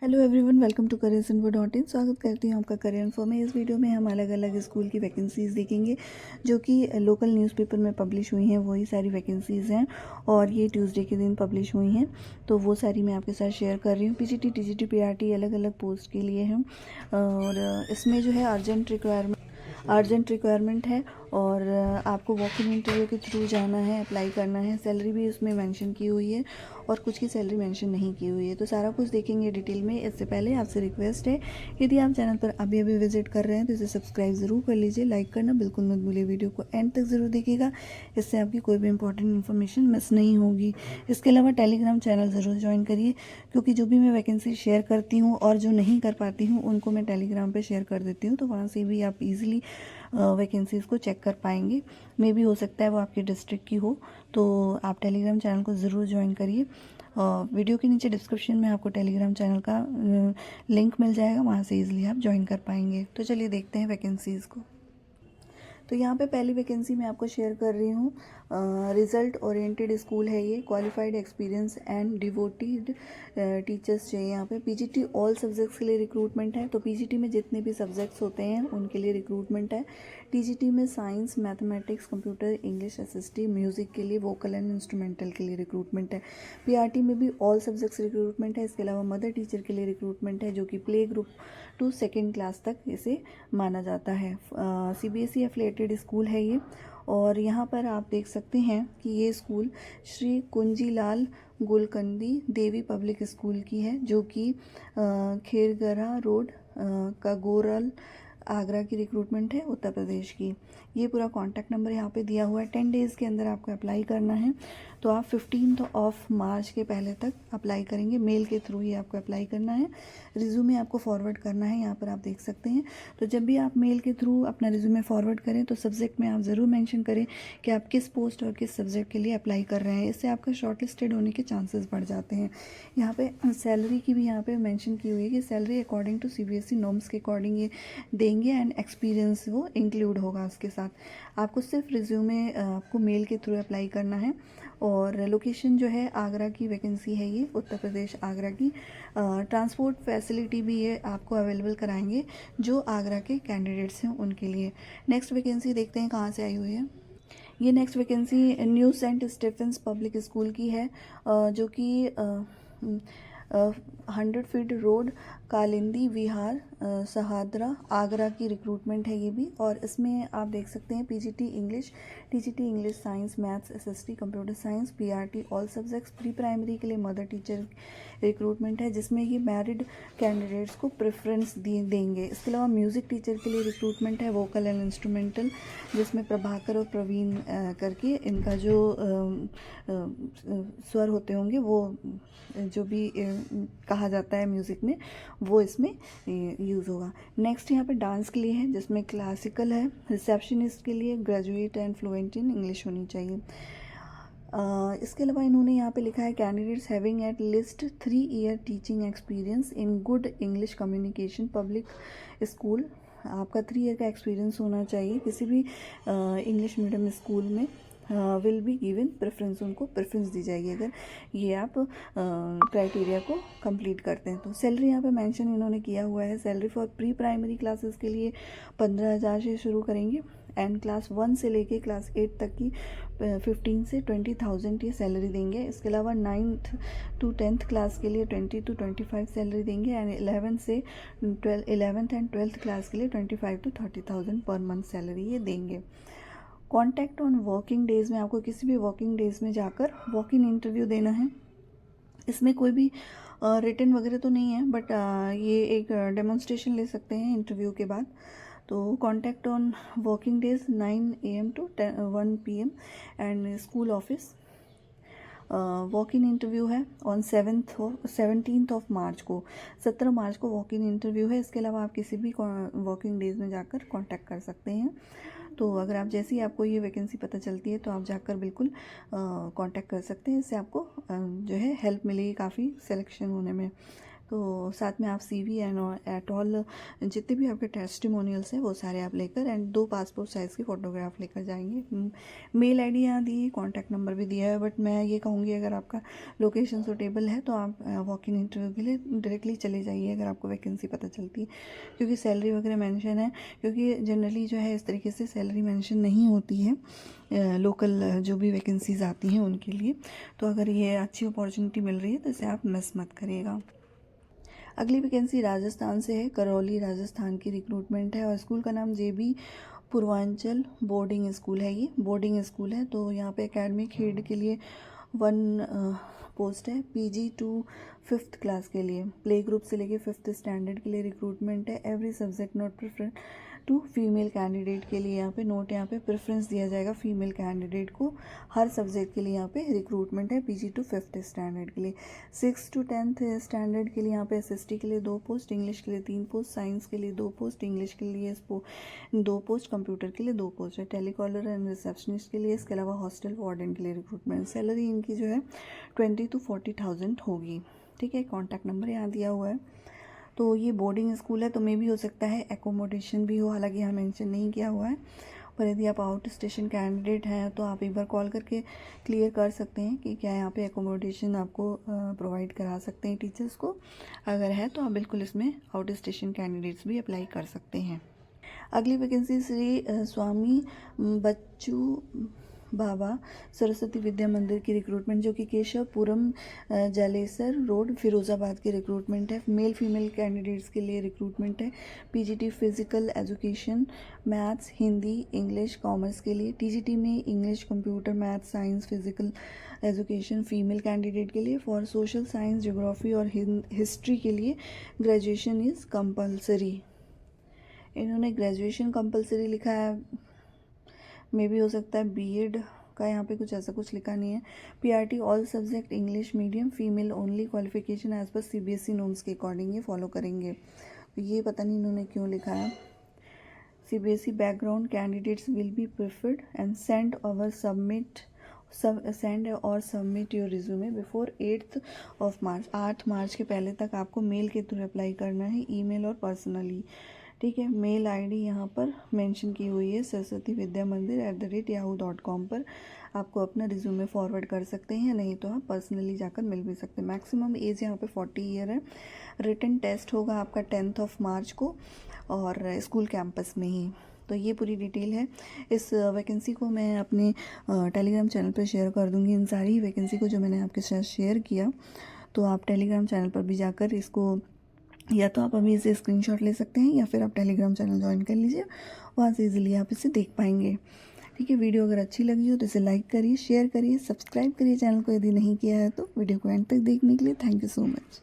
Hello everyone, welcome to career info dot in. स्वागत करती हूँ आपका करियर इन्फो में। इस वीडियो में हम अलग अलग स्कूल की वैकेंसीज़ देखेंगे जो कि लोकल न्यूज़पेपर में पब्लिश हुई हैं। वही सारी वैकेंसीज़ हैं और ये ट्यूसडे के दिन पब्लिश हुई हैं, तो वो सारी मैं आपके साथ शेयर कर रही हूँ। पीजीटी, टीजीटी, पीआरटी अलग अलग पोस्ट के लिए हैं और इसमें जो है अर्जेंट रिक्वायरमेंट है और आपको वॉक इन इंटरव्यू के थ्रू जाना है, अप्लाई करना है। सैलरी भी उसमें मेंशन की हुई है और कुछ की सैलरी मेंशन नहीं की हुई है, तो सारा कुछ देखेंगे डिटेल में। इससे पहले आपसे रिक्वेस्ट है, यदि आप चैनल पर अभी अभी विजिट कर रहे हैं तो इसे सब्सक्राइब ज़रूर कर लीजिए। लाइक करना बिल्कुल मत भूलिए। वीडियो को एंड तक ज़रूर देखिएगा, इससे आपकी कोई भी इंपॉर्टेंट इन्फॉर्मेशन मिस नहीं होगी। इसके अलावा टेलीग्राम चैनल ज़रूर ज्वाइन करिए, क्योंकि जो भी मैं वैकेंसी शेयर करती हूँ और जो नहीं कर पाती हूँ उनको मैं टेलीग्राम पर शेयर कर देती हूँ, तो वहाँ से भी आप ईजिली वैकेंसीज़ को चेक कर पाएंगे। मे भी हो सकता है वो आपके डिस्ट्रिक्ट की हो, तो आप टेलीग्राम चैनल को ज़रूर ज्वाइन करिए। वीडियो के नीचे डिस्क्रिप्शन में आपको टेलीग्राम चैनल का लिंक मिल जाएगा, वहाँ से इजीली आप ज्वाइन कर पाएंगे। तो चलिए देखते हैं वैकेंसीज़ को। तो यहाँ पे पहली वैकेंसी मैं आपको शेयर कर रही हूँ। रिजल्ट ओरिएंटेड स्कूल है ये। Qualified experience and devoted teachers चाहिए यहाँ पे। पीजीटी ऑल सब्जेक्ट्स के लिए रिक्रूटमेंट है, तो पीजीटी में जितने भी सब्जेक्ट्स होते हैं उनके लिए रिक्रूटमेंट है। टीजीटी में science, mathematics, computer, English, SST, music के लिए, वोकल एंड इंस्ट्रूमेंटल के लिए रिक्रूटमेंट है। पीआरटी में भी ऑल सब्जेक्ट्स रिक्रूटमेंट है। इसके अलावा मदर टीचर के लिए रिक्रूटमेंट है, जो कि play group to second class तक इसे माना जाता है। सीबीएसई एफिलिएटेड स्कूल है ये, और यहाँ पर आप देख सकते हैं कि ये स्कूल श्री कुंजीलाल गुलकंदी देवी पब्लिक स्कूल की है, जो कि खेरगरा रोड, कागोरल, आगरा की रिक्रूटमेंट है, उत्तर प्रदेश की। ये पूरा कॉन्टैक्ट नंबर यहाँ पे दिया हुआ है। 10 डेज़ के अंदर आपको अप्लाई करना है, तो आप 15 मार्च के पहले तक अप्लाई करेंगे। मेल के थ्रू ही आपको अप्लाई करना है। रिज्यूमे आपको फॉरवर्ड करना है, यहाँ पर आप देख सकते हैं। तो जब भी आप मेल के थ्रू अपना रिज्यूमे फॉरवर्ड करें तो सब्जेक्ट में आप ज़रूर मेंशन करें कि आप किस पोस्ट और किस सब्जेक्ट के लिए अप्लाई कर रहे हैं। इससे आपका शॉर्ट लिस्टेड होने के चांसेस बढ़ जाते हैं। यहाँ पे सैलरी की भी यहाँ पे मेंशन की हुई है कि salary according to CBSE norms के अकॉर्डिंग ये देंगे, एंड एक्सपीरियंस वो इंक्लूड होगा उसके साथ। आपको सिर्फ रिज्यूमे आपको मेल के थ्रू अप्लाई करना है। और लोकेशन जो है आगरा की वैकेंसी है ये, उत्तर प्रदेश आगरा की। ट्रांसपोर्ट फैसिलिटी भी ये आपको अवेलेबल कराएंगे जो आगरा के कैंडिडेट्स हैं उनके लिए। नेक्स्ट वैकेंसी देखते हैं कहाँ से आई हुई है। ये next vacancy new Saint Stephens public school की है, जो कि 100 फीट रोड, कालिंदी विहार, सहादरा, आगरा की रिक्रूटमेंट है ये भी। और इसमें आप देख सकते हैं PGT English, TGT English, science, maths, SST, computer science, PRT all subjects. Pre primary के लिए मदर टीचर रिक्रूटमेंट है, जिसमें ये मैरिड कैंडिडेट्स को प्रेफरेंस देंगे। इसके अलावा म्यूज़िक टीचर के लिए रिक्रूटमेंट है, वोकल एंड इंस्ट्रूमेंटल, जिसमें प्रभाकर और प्रवीण करके इनका जो स्वर होते होंगे, वो जो भी कहा जाता है म्यूज़िक में, वो इसमें यूज़ होगा। नेक्स्ट यहाँ पे डांस के लिए है, जिसमें क्लासिकल है। रिसेप्शनिस्ट के लिए graduate and fluent in English होनी चाहिए। इसके अलावा इन्होंने यहाँ पे लिखा है candidates having at least 3 year teaching experience in good English communication public school. आपका 3 ईयर का एक्सपीरियंस होना चाहिए किसी भी इंग्लिश मीडियम स्कूल में। विल बी गिवन प्रेफरेंस, उनको प्रेफरेंस दी जाएगी अगर ये आप क्राइटेरिया को कंप्लीट करते हैं। तो सैलरी यहाँ पे मेंशन इन्होंने किया हुआ है। Salary for pre primary classes के लिए 15,000 से शुरू करेंगे, एंड क्लास 1 से लेके क्लास 8 तक की 15 से 20,000 ये सैलरी देंगे। इसके अलावा 9th to 10th क्लास के लिए 20 to 25 सैलरी देंगे, and 11th and 12th class के लिए 25 to 30,000 पर मंथ सैलरी ये देंगे। कॉन्टैक्ट ऑन वर्किंग डेज़ में आपको किसी भी वर्किंग डेज़ में जाकर वॉक इन इंटरव्यू देना है। इसमें कोई भी रिटन वगैरह तो नहीं है, बट ये एक डेमोन्स्ट्रेशन ले सकते हैं इंटरव्यू के बाद। तो contact on working days 9 AM to 1 PM, and school office. Walk in interview है ऑन 17th मार्च को, 17 मार्च को वॉक इन इंटरव्यू है। इसके अलावा आप किसी भी वर्किंग डेज में जाकर कांटेक्ट कर सकते हैं। तो अगर आप जैसे ही आपको ये वैकेंसी पता चलती है तो आप जाकर बिल्कुल कांटेक्ट कर सकते हैं। इससे आपको जो है हेल्प मिलेगी काफ़ी सिलेक्शन होने में। तो साथ में आप CV एट ऑल जितने भी आपके टेस्टिमोनियल्स हैं वो सारे आप लेकर एंड 2 पासपोर्ट साइज़ की फ़ोटोग्राफ लेकर जाएंगे। मेल आईडी यहाँ दी है, कॉन्टैक्ट नंबर भी दिया है, बट मैं ये कहूँगी अगर आपका लोकेशन सूटेबल है तो आप वॉक इन इंटरव्यू के लिए डायरेक्टली चले जाइए अगर आपको वैकेंसी पता चलती है, क्योंकि सैलरी वगैरह मेंशन है, क्योंकि जनरली जो है इस तरीके से सैलरी मेंशन नहीं होती है लोकल जो भी वैकेंसीज़ आती हैं उनके लिए। तो अगर ये अच्छी अपॉर्चुनिटी मिल रही है तो इसे आप मिस मत करिएगा। अगली वैकेंसी राजस्थान से है, करौली राजस्थान की रिक्रूटमेंट है और स्कूल का नाम JB पूर्वांचल बोर्डिंग स्कूल है। ये बोर्डिंग स्कूल है, तो यहाँ पे एकेडमिक हेड के लिए 1 पोस्ट है। PG टू 5th क्लास के लिए, प्ले ग्रुप से लेके 5th स्टैंडर्ड के लिए रिक्रूटमेंट है। Every subject not prefer to female candidate के लिए यहाँ पे नोट, यहाँ पे प्रेफरेंस दिया जाएगा फीमेल कैंडिडेट को। हर सब्जेक्ट के लिए यहाँ पे रिक्रूटमेंट है। PG टू 5th स्टैंडर्ड के लिए। 6th to 10th स्टैंडर्ड के लिए यहाँ पे SST के लिए 2 पोस्ट, इंग्लिश के लिए 3 पोस्ट, साइंस के लिए 2 पोस्ट, इंग्लिश के लिए 2 पोस्ट, कंप्यूटर के लिए 2 पोस्ट है। टेलीकॉलर एंड रिसेप्शनिस्ट के लिए, इसके अलावा हॉस्टल वार्डन के लिए रिक्रूटमेंट। सैलरी इनकी जो है 20 to 40,000 होगी। ठीक है, कॉन्टैक्ट नंबर यहाँ दिया हुआ है। तो ये बोर्डिंग स्कूल है, तो मे भी हो सकता है एकोमोडेशन भी हो, हालांकि यहाँ मेंशन नहीं किया हुआ है, पर यदि आप आउट स्टेशन कैंडिडेट हैं तो आप एक बार कॉल करके क्लियर कर सकते हैं कि क्या यहाँ पे एकोमोडेशन आपको प्रोवाइड करा सकते हैं टीचर्स को। अगर है तो आप बिल्कुल इसमें आउट स्टेशन कैंडिडेट्स भी अप्लाई कर सकते हैं। अगली वैकेंसी श्री स्वामी बच्चू बाबा सरस्वती विद्या मंदिर की रिक्रूटमेंट, जो कि केशवपुरम जालेसर रोड फिरोज़ाबाद की रिक्रूटमेंट है। मेल फीमेल कैंडिडेट्स के लिए रिक्रूटमेंट है। PGT physical education, maths, Hindi, English, commerce के लिए। TGT में English, computer, maths, science, physical education female candidate के लिए। फॉर सोशल साइंस, ज्योग्राफी और हिस्ट्री के लिए ग्रेजुएशन इज़ कंपल्सरी। इन्होंने ग्रेजुएशन कंपल्सरी लिखा है, मे भी हो सकता है B.Ed का यहाँ पे कुछ ऐसा कुछ लिखा नहीं है। PRT all subject English medium, female only, qualification as per CBSE norms के अकॉर्डिंग ये फॉलो करेंगे। तो ये पता नहीं इन्होंने क्यों लिखा है। CBSE background candidates will be preferred and send और submit your resume before 8th of March। 8 मार्च के पहले तक आपको मेल के थ्रू अप्लाई करना है, ईमेल और पर्सनली। ठीक है, मेल आईडी यहाँ पर मेंशन की हुई है सरस्वती विद्या मंदिर @yahoo.com पर आपको अपना रिज्यूमे फॉरवर्ड कर सकते हैं, नहीं तो आप पर्सनली जाकर मिल भी सकते हैं। मैक्सिमम एज यहाँ पे 40 ईयर है। रिटन टेस्ट होगा आपका 10th of March को और स्कूल कैंपस में ही। तो ये पूरी डिटेल है। इस वैकेंसी को मैं अपने टेलीग्राम चैनल पर शेयर कर दूँगी, इन सारी वैकेंसी को जो मैंने आपके साथ शेयर किया। तो आप टेलीग्राम चैनल पर भी जाकर इसको, या तो आप अभी इसे स्क्रीनशॉट ले सकते हैं या फिर आप टेलीग्राम चैनल ज्वाइन कर लीजिए, वहाँ से इजीली आप इसे देख पाएंगे। ठीक है, वीडियो अगर अच्छी लगी हो तो इसे लाइक करिए, शेयर करिए, सब्सक्राइब करिए चैनल को यदि नहीं किया है तो। वीडियो को एंड तक देखने के लिए थैंक यू सो मच।